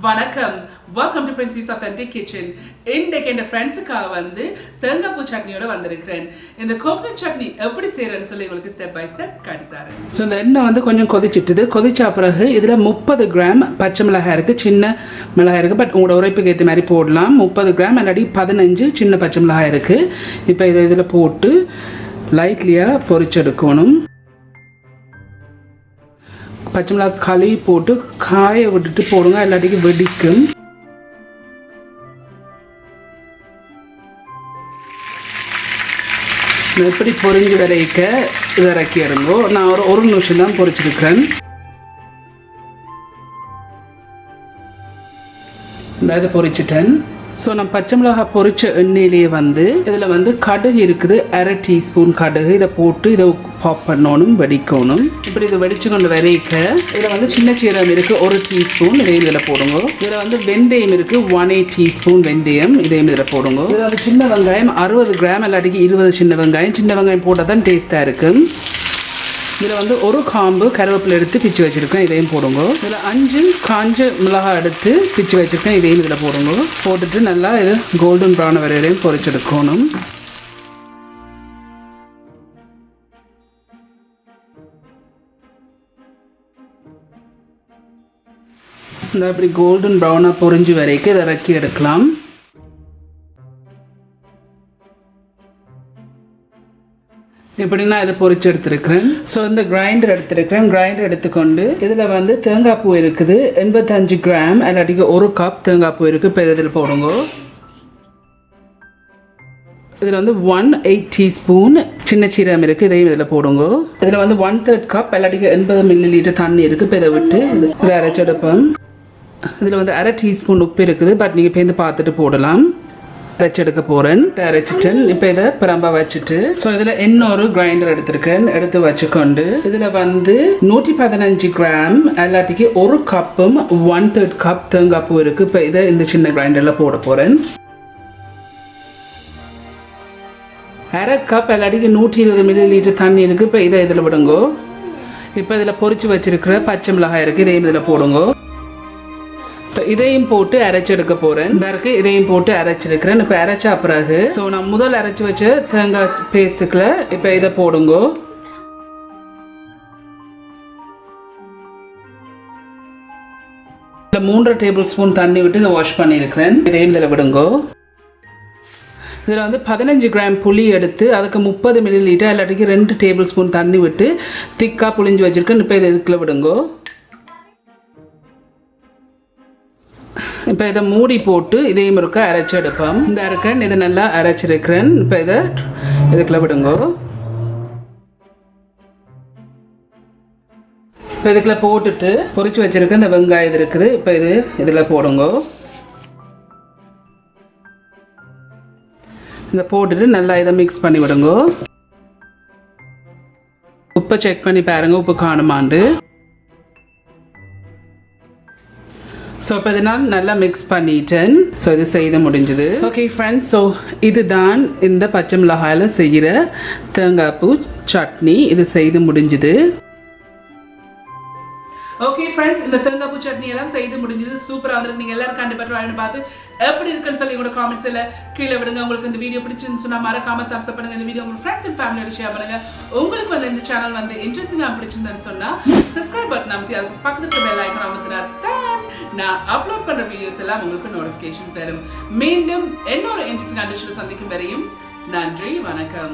வணக்கம். Welcome to princess authentic kitchen. இன்றைக்கு என் ஃப்ரெண்ட்ஸுக்காக வந்து தேங்காய் பூ சட்னியோட வந்திருக்கிறேன். இந்த கோகனட் சட்னி எப்படி செய்யறேன்னு சொல்லி உங்களுக்கு ஸ்டெப் பை ஸ்டெப் காட்டித்தாரேன். ஸோ இந்த எண்ணெய் வந்து கொஞ்சம் கொதிச்சிட்டுது. கொதிச்சா பிறகு இதில் 30 கிராம் பச்சை மிளகாய் இருக்குது, சின்ன மிளகாய் இருக்குது. பட் உங்களோட உரைப்புக்கு ஏற்ற மாதிரி போடலாம். 30 கிராம் இல்லாட்டி 15 சின்ன பச்சை மிளகாய் இருக்குது. இப்போ இதை இதில் போட்டு லைட்லியாக பொரிச்செடுக்கணும். பச்சை மிளகாய் கழுவி போட்டு காய விட்டுட்டு போடுங்க, இல்லாட்டிக்கு வெடிக்கும். எப்படி பொரிஞ்சு வரைக்க இதை இறக்கி இருங்கோ. நான் ஒரு நிமிஷம் தான் பொரிச்சிருக்கிறேன். இதை பொரிச்சிட்டேன். ஸோ நான் பச்சை மிளகாய் பொரிச்ச எண்ணெயிலேயே வந்து இதில் வந்து கடுகு இருக்குது, 1/2 டீஸ்பூன் கடுகு. இதை போட்டு இதை பாப் பண்ணணும், வெடிக்கணும். இப்படி இதை வெடிச்சு கொண்டு வரைக்க இதில் வந்து சின்ன சீரகம் இருக்குது, 1 டீஸ்பூன். இதையும் இதில் போடுங்க. இதில் வந்து வெந்தயம் இருக்குது, 1/8 டீஸ்பூன் வெந்தயம். இதையும் இதில் போடுங்க. இதில் வந்து சின்ன வெங்காயம் 60 கிராம் இல்லாட்டிக்கு 20 சின்ன வெங்காயம். சின்ன வெங்காயம் போட்டால் தான் டேஸ்ட்டாக இருக்கும். இதில் வந்து ஒரு காம்பு கருவேப்பிலை எடுத்து பிச்சு வச்சுருக்கேன், இதையும் போடுங்க. இதில் 5 காஞ்ச மிளகாய் எடுத்து பிச்சு வச்சுருக்கேன், இதையும் இதில் போடுங்க. போட்டுட்டு நல்லா இது கோல்டன் ப்ரௌன் வரையிலையும் பொரிச்செடுக்கணும். இந்த அப்படி கோல்டன் ப்ரௌனாக பொரிஞ்சு வரைக்கும் இதை இறக்கி எடுக்கலாம். இப்படி நான் இதை பொரிச்சு எடுத்துருக்கிறேன். ஸோ இந்த கிரைண்டர் எடுத்துருக்கிறேன். கிரைண்டர் எடுத்துக்கொண்டு இதில் வந்து தேங்காய் பூ இருக்குது, 85 கிராம் இல்லாட்டிக்கு 1 கப் தேங்காய் பூ இருக்குது. இப்போ இதில் போடுங்க. இதில் வந்து 1/8 டீஸ்பூன் சின்ன சீரகம் இருக்குது, இதையும் இதில் போடுங்க. இதில் வந்து 1/3 கப் இல்லாட்டிக்கு 80 மில்லி தண்ணி இருக்குது. இப்போ இதை விட்டு இதை அரைச்செடுப்பேன். இதில் வந்து 1/2 டீஸ்பூன் உப்பு இருக்குது, பட் நீங்கள் இப்போ பார்த்துட்டு போடலாம். அரைச்செடுக்க போகிறேன். அரைச்சிட்டேன். இப்போ இதை பிரம்ப வச்சுட்டு ஸோ இதில் இன்னொரு கிரைண்டர் எடுத்துருக்கேன், எடுத்து வச்சுக்கொண்டு இதில் வந்து 115 கிராம் இல்லாட்டிக்கு 1 கப்பும் 1/3 கப் தேங்காய் பூ இருக்குது. இப்போ இதை இந்த சின்ன கிரைண்டரில் போட போகிறேன். 1/2 கப் இல்லாட்டிக்கு 120 மில்லி தண்ணி இருக்குது. இப்போ இதை இதில் விடுங்கோ. இப்போ இதில் பொரிச்சு வச்சிருக்கிற பச்சை மிளகாய் இருக்குது, இதையும் இதில் போடுங்கோ. இதையும் போட்டு அரைச்செடுக்க போறேன். இதற்கு இதையும் போட்டு அரைச்சிருக்கிறேன். இப்போ அரைச்சா பிறகு ஸோ நான் முதல் அரைச்சி வச்ச தேங்காய் பேஸ்ட்டுக்குள்ள இப்போ இதை போடுங்க. இந்த 3 டேபிள் ஸ்பூன் தண்ணி விட்டு இதை வாஷ் பண்ணியிருக்கிறேன். இதையும் இதில் விடுங்க. இதில் வந்து 15 கிராம் புளி எடுத்து அதுக்கு 30 மில்லி இல்லாட்டிக்கு 2 டேபிள் ஸ்பூன் தண்ணி விட்டு திக்காக புளிஞ்சு வச்சிருக்கேன். இப்போ இதை இதுக்குள்ள விடுங்க. இப்போ இதை மூடி போட்டு இதையும் இருக்க அரைச்சி எடுப்போம். இந்த அரைக்கன் இதை நல்லா அரைச்சிருக்கிறேன். இப்போ இதை இதுக்குள்ள விடுங்க. இப்போ இதுக்குள்ள போட்டுட்டு பொரிச்சு வச்சிருக்க இந்த வெங்காயம் இது இருக்குது, இப்போ இது இதில் போடுங்க. இதை போட்டுட்டு நல்லா இதை மிக்ஸ் பண்ணி விடுங்க. உப்பை செக் பண்ணி பாருங்க, உப்பு காணுமாண்டு. ஸோ இப்போ இதனால் நல்லா மிக்ஸ் பண்ணிட்டேன். ஸோ இது செய்து முடிஞ்சுது. ஓகே ஃப்ரெண்ட்ஸ், ஸோ இதுதான் இந்த பச்சை மிளகாயில் செய்கிற தேங்காய் பூ சட்னி. இது செய்து முடிஞ்சுது. ஓகே ஃப்ரெண்ட்ஸ், இந்த தேங்காய் பூ சட்னி எல்லாம் செய்து முடிஞ்சது. சூப்பராக வந்துருக்கு. நீங்கள் எல்லாரும் கண்டிப்பாக ட்ரை பண்ணி பார்த்து எப்படி இருக்குன்னு சொல்லி உங்களோட காமெண்ட்ஸ் எல்லாம் கீழே விடுங்க. உங்களுக்கு இந்த வீடியோ பிடிச்சிருந்து சொன்னால் மறக்காம தம்ஸ் அப் பண்ணுங்க. இந்த வீடியோ உங்கள் ஃப்ரெண்ட்ஸ் அண்ட் ஃபேமிலியோட ஷேர் பண்ணுங்க. உங்களுக்கு வந்து இந்த சேனல் வந்து இன்ட்ரெஸ்டிங்காக பிடிச்சிருந்தேன்னு சொன்னால் சப்ஸ்கிரைப் பட்டன் அமைத்தி அதுக்கு பக்கத்துக்கு பெல் ஐக்கான் அமைத்தினா தான் நான் அப்லோட் பண்ணுற வீடியோஸ் எல்லாம் உங்களுக்கு நோட்டிஃபிகேஷன்ஸ் வரும். மீண்டும் இன்னொரு இன்ட்ரெஸ்டிங் டிஷ்ஷில் சந்திக்கும் வரையும் நன்றி, வணக்கம்.